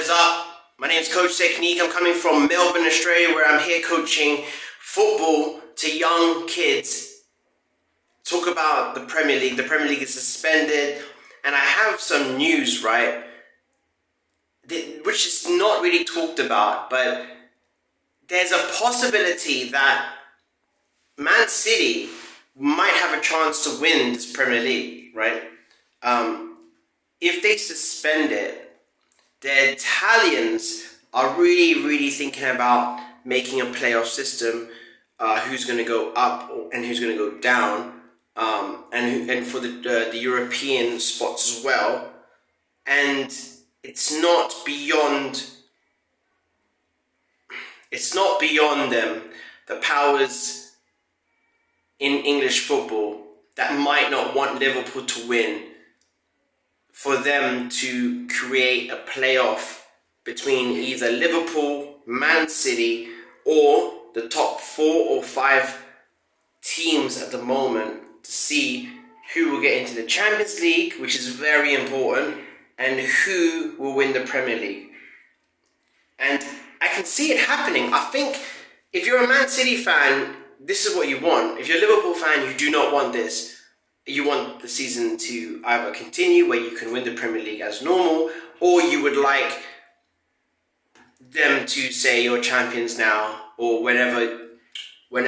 What is up? My name is Coach Technique. I'm coming from Melbourne, Australia, where I'm here coaching football to young kids. Talk about the Premier League. The Premier League is suspended, and I have some news, right? Which is not really talked about, but there's a possibility that Man City might have a chance to win this Premier League, right? If they suspend it, the Italians are really thinking about making a playoff system, who's going to go up and who's going to go down, and for the European spots as well. And it's not beyond them, the powers in English football that might not want Liverpool to win, for them to create a playoff between either Liverpool, Man City, or the top 4 or 5 teams at the moment, to see who will get into the Champions League, which is very important, and who will win the Premier League. And I can see it happening. I think if you're a Man City fan, this is what you want. If you're a Liverpool fan, you do not want this. You want the season to either continue, where you can win the Premier League as normal, or you would like them to say you're champions now, or whenever when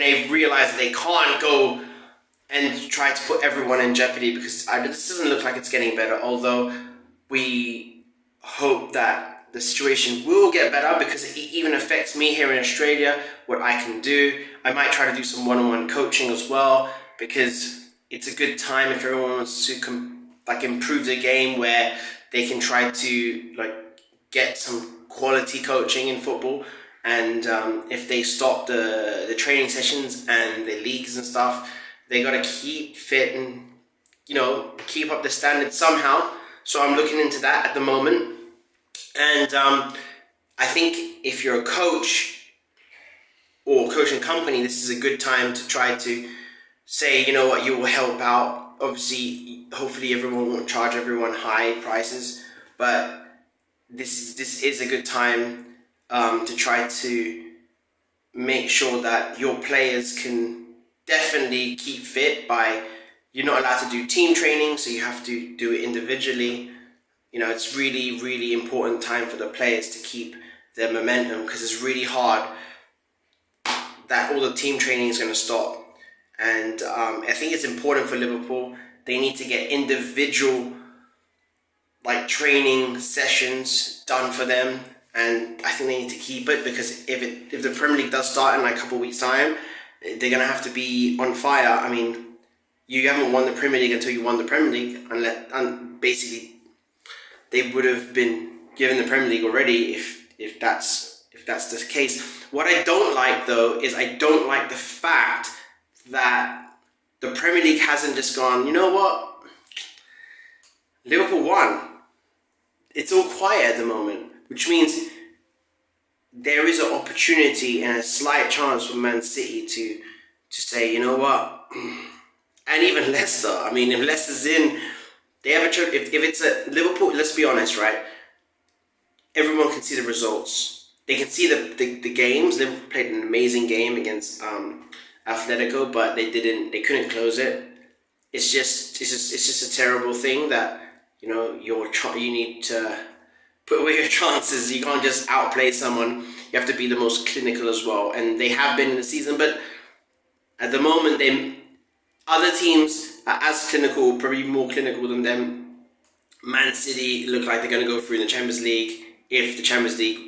they realize that they can't go and try to put everyone in jeopardy, because this doesn't look like it's getting better, although we hope that the situation will get better, because it even affects me here in Australia, what I can do. I might try to do some one-on-one coaching as well, because it's a good time if everyone wants to improve the game, where they can try to get some quality coaching in football. And if they stop the training sessions and the leagues and stuff, they got to keep fit and keep up the standards somehow. So I'm looking into that at the moment. And I think if you're a coach or coaching company, this is a good time to try to say, you know what, you will help out. Obviously, hopefully everyone won't charge everyone high prices, but this is a good time to try to make sure that your players can definitely keep fit. You're not allowed to do team training, so you have to do it individually. It's really important time for the players to keep their momentum, because it's really hard that all the team training is going to stop. And I think it's important for Liverpool. They need to get individual training sessions done for them, and I think they need to keep it, because if the Premier League does start in a couple of weeks' time, they're going to have to be on fire. I mean, you haven't won the Premier League until you won the Premier League, and basically they would have been given the Premier League already if that's the case. What I don't like, though, is I don't like the fact that the Premier League hasn't just gone, you know what, Liverpool won. It's all quiet at the moment, which means there is an opportunity and a slight chance for Man City to say, you know what, and even Leicester. I mean, if Leicester's in, they have a chance. If it's a Liverpool, let's be honest, right? Everyone can see the results. They can see the games. Liverpool played an amazing game against Atletico, but they couldn't close it. It's just a terrible thing that you need to put away your chances. You can't just outplay someone. You have to be the most clinical as well, and they have been in the season. But at the moment, other teams are as clinical, probably more clinical than them. Man City look like they're going to go through in the Champions League, if the Champions League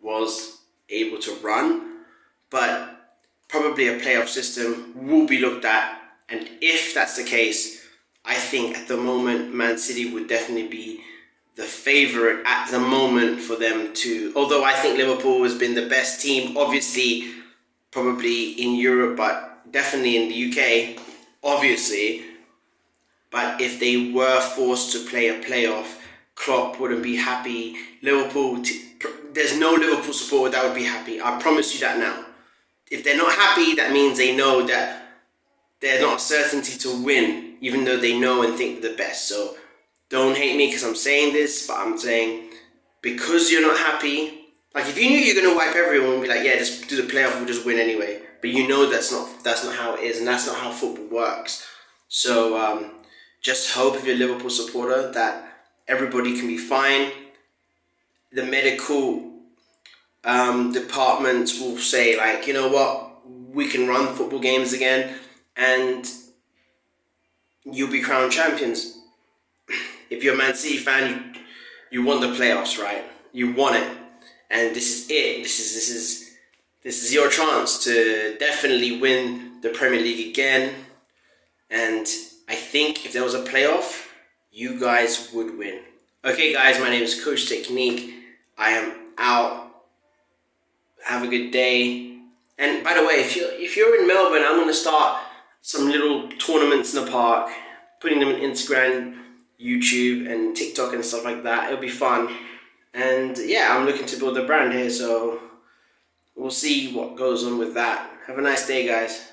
was able to run. But probably a playoff system will be looked at. And if that's the case, I think at the moment, Man City would definitely be the favourite at the moment for them to... Although I think Liverpool has been the best team, obviously, probably in Europe, but definitely in the UK, obviously. But if they were forced to play a playoff, Klopp wouldn't be happy. There's no Liverpool supporter that would be happy. I promise you that now. If they're not happy, that means they know that they're not a certainty to win, even though they know and think they're the best. So don't hate me because I'm saying this, but I'm saying because you're not happy. Like if you knew you're gonna wipe everyone and be like, yeah, just do the playoff, we'll just win anyway. But you know that's not how it is, and that's not how football works. So just hope if you're a Liverpool supporter that everybody can be fine. The medical departments will say like, you know what, we can run football games again, and you'll be crowned champions. If you're a Man City fan, you want the playoffs, right? You want it, and this is it. This is your chance to definitely win the Premier League again. And I think if there was a playoff, you guys would win. Okay, guys, my name is Coach Technique. I am out. Have a good day. And by the way, if you're in Melbourne, I'm gonna start some little tournaments in the park, putting them on Instagram, YouTube, and TikTok and stuff like that. It'll be fun. And yeah, I'm looking to build a brand here, so we'll see what goes on with that. Have a nice day, guys.